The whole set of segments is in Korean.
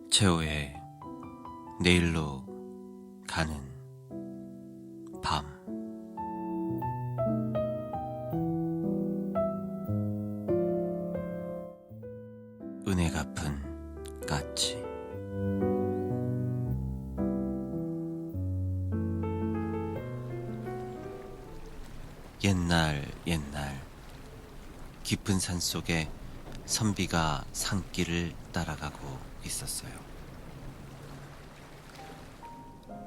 최후의 내일로 가는 밤. 은혜 갚은 까치. 옛날 깊은 산 속에 선비가 산길을 따라가고 있었어요.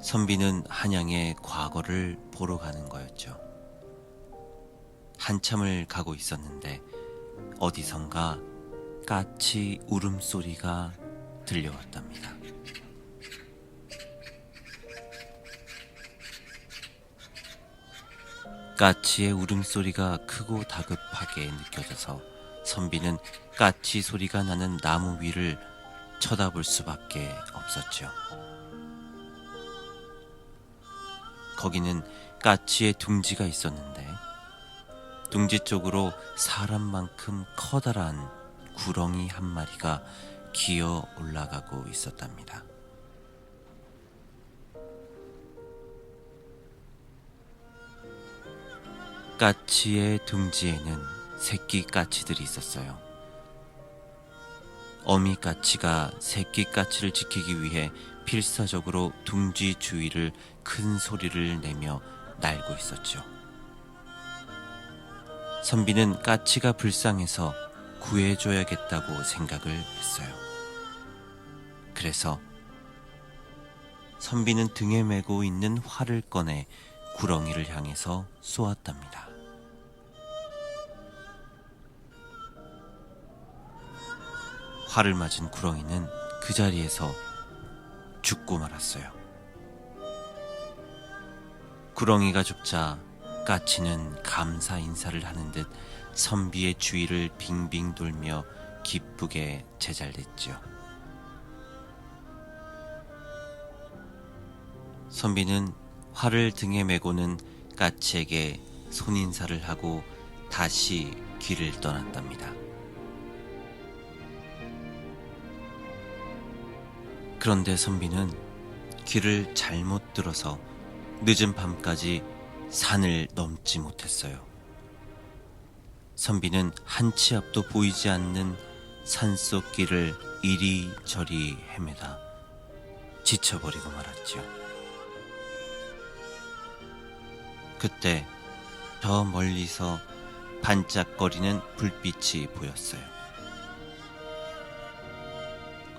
선비는 한양의 과거를 보러 가는 거였죠. 한참을 가고 있었는데 어디선가 까치 울음소리가 들려왔답니다. 까치의 울음소리가 크고 다급하게 느껴져서 선비는 까치 소리가 나는 나무 위를 쳐다볼 수밖에 없었죠. 거기는 까치의 둥지가 있었는데 둥지 쪽으로 사람만큼 커다란 구렁이 한 마리가 기어 올라가고 있었답니다. 까치의 둥지에는 새끼 까치들이 있었어요. 어미 까치가 새끼 까치를 지키기 위해 필사적으로 둥지 주위를 큰 소리를 내며 날고 있었죠. 선비는 까치가 불쌍해서 구해줘야겠다고 생각을 했어요. 그래서 선비는 등에 메고 있는 활을 꺼내 구렁이를 향해서 쏘았답니다. 활을 맞은 구렁이는 그 자리에서 죽고 말았어요. 구렁이가 죽자 까치는 감사 인사를 하는 듯 선비의 주위를 빙빙 돌며 기쁘게 제잘됐죠. 선비는 활을 등에 메고는 까치에게 손인사를 하고 다시 길을 떠났답니다. 그런데 선비는 길을 잘못 들어서 늦은 밤까지 산을 넘지 못했어요. 선비는 한 치 앞도 보이지 않는 산속 길을 이리저리 헤매다 지쳐버리고 말았죠. 그때 저 멀리서 반짝거리는 불빛이 보였어요.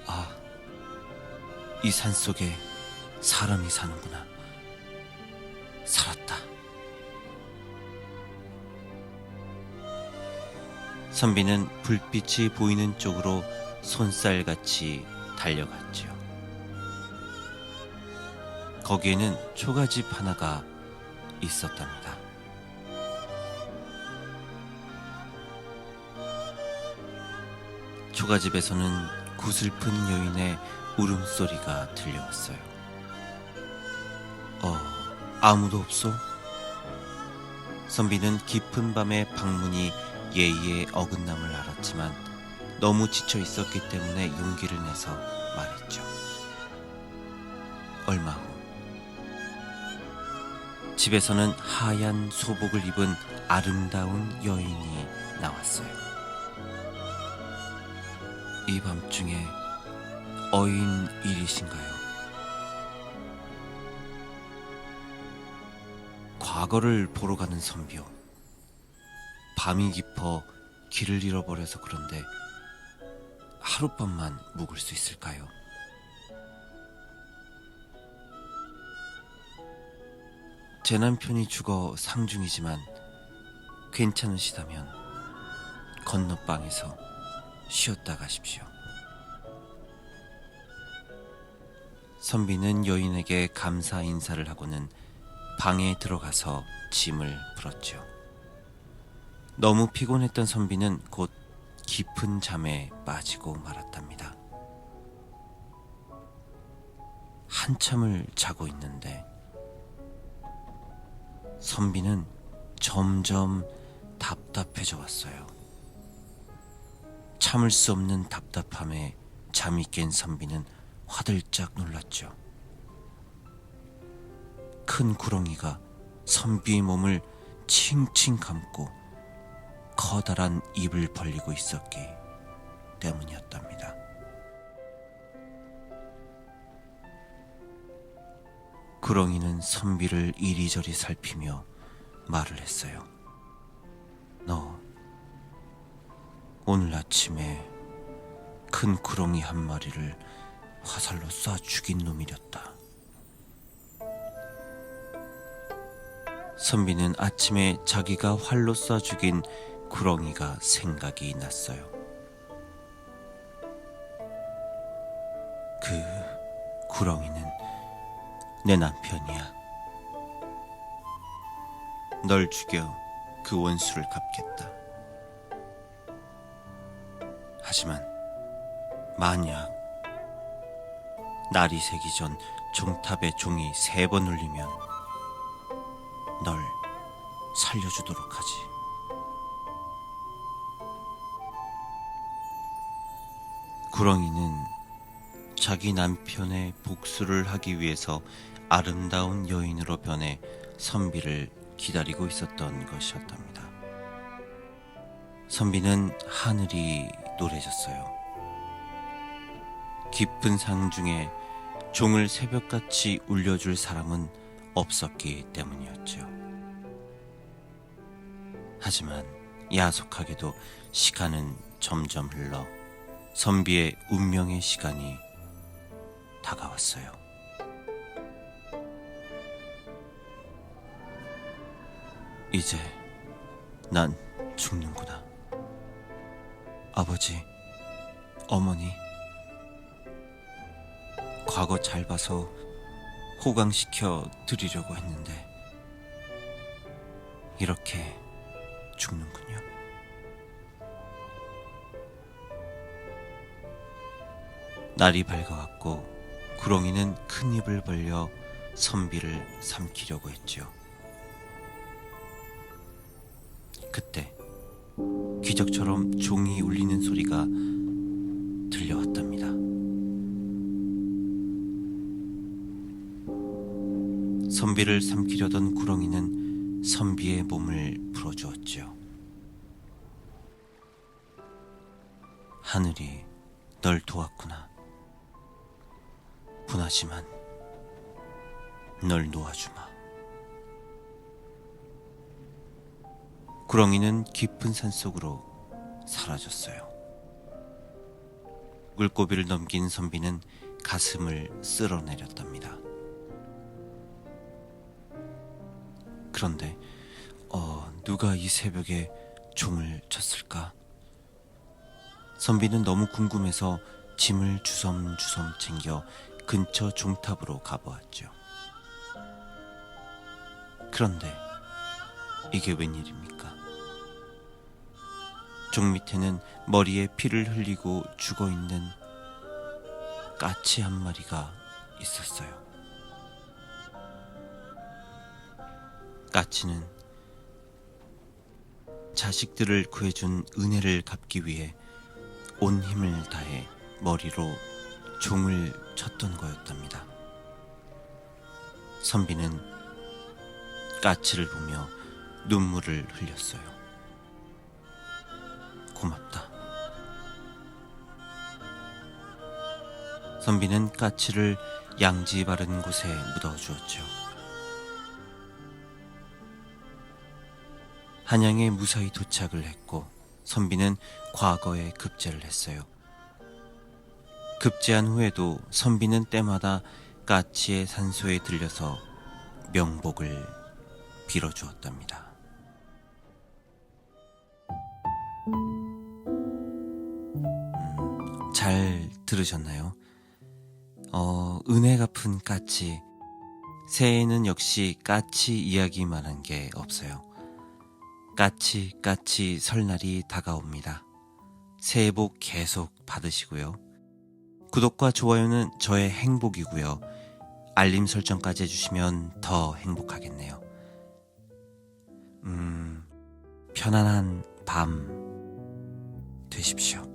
아, 이 산속에 사람이 사는구나. 살았다. 선비는 불빛이 보이는 쪽으로 손살같이 달려갔지요. 거기에는 초가집 하나가 있었답니다. 초가집에서는 구슬픈 여인의 울음소리가 들려왔어요. 아무도 없소? 선비는 깊은 밤에 방문이 예의에 어긋남을 알았지만 너무 지쳐 있었기 때문에 용기를 내서 말했죠. 얼마 후 집에서는 하얀 소복을 입은 아름다운 여인이 나왔어요. 이 밤중에 어인 일이신가요? 과거를 보러 가는 선비요. 밤이 깊어 길을 잃어버려서 그런데 하룻밤만 묵을 수 있을까요? 제 남편이 죽어 상중이지만 괜찮으시다면 건너방에서 쉬었다 가십시오. 선비는 여인에게 감사 인사를 하고는 방에 들어가서 짐을 풀었죠. 너무 피곤했던 선비는 곧 깊은 잠에 빠지고 말았답니다. 한참을 자고 있는데 선비는 점점 답답해져 왔어요. 참을 수 없는 답답함에 잠이 깬 선비는 화들짝 놀랐죠. 큰 구렁이가 선비의 몸을 칭칭 감고 커다란 입을 벌리고 있었기 때문이었답니다. 구렁이는 선비를 이리저리 살피며 말을 했어요. 너 오늘 아침에 큰 구렁이 한 마리를 화살로 쏴 죽인 놈이렸다. 선비는 아침에 자기가 활로 쏴 죽인 구렁이가 생각이 났어요. 그 구렁이는 내 남편이야. 널 죽여 그 원수를 갚겠다. 하지만 만약 날이 새기 전 종탑에 종이 3번 울리면 널 살려주도록 하지. 구렁이는 자기 남편의 복수를 하기 위해서 아름다운 여인으로 변해 선비를 기다리고 있었던 것이었답니다. 선비는 하늘이 노래졌어요. 깊은 상 중에 종을 새벽같이 울려줄 사람은 없었기 때문이었죠. 하지만 야속하게도 시간은 점점 흘러 선비의 운명의 시간이 다가왔어요. 이제 난 죽는구나. 아버지, 어머니, 과거 잘 봐서 호강시켜 드리려고 했는데 이렇게 죽는군요. 날이 밝아왔고 구렁이는 큰 입을 벌려 선비를 삼키려고 했죠. 그때 기적처럼 종이 울리는 소리가 들려왔답니다. 선비를 삼키려던 구렁이는 선비의 몸을 풀어주었죠. 하늘이 널 도왔구나. 분하지만 널 놓아주마. 구렁이는 깊은 산속으로 사라졌어요. 물고비를 넘긴 선비는 가슴을 쓸어내렸답니다. 그런데 누가 이 새벽에 종을 쳤을까? 선비는 너무 궁금해서 짐을 주섬주섬 챙겨 근처 종탑으로 가보았죠. 그런데 이게 웬일입니까? 종 밑에는 머리에 피를 흘리고 죽어있는 까치 한 마리가 있었어요. 까치는 자식들을 구해준 은혜를 갚기 위해 온 힘을 다해 머리로 종을 쳤던 거였답니다. 선비는 까치를 보며 눈물을 흘렸어요. 고맙다. 선비는 까치를 양지 바른 곳에 묻어주었죠. 한양에 무사히 도착을 했고 선비는 과거에 급제를 했어요. 급제한 후에도 선비는 때마다 까치의 산소에 들려서 명복을 빌어주었답니다. 잘 들으셨나요? 은혜 갚은 까치. 새해에는 역시 까치 이야기만 한 게 없어요. 까치 설날이 다가옵니다. 새해 복 계속 받으시고요. 구독과 좋아요는 저의 행복이고요. 알림 설정까지 해주시면 더 행복하겠네요. 편안한 밤 되십시오.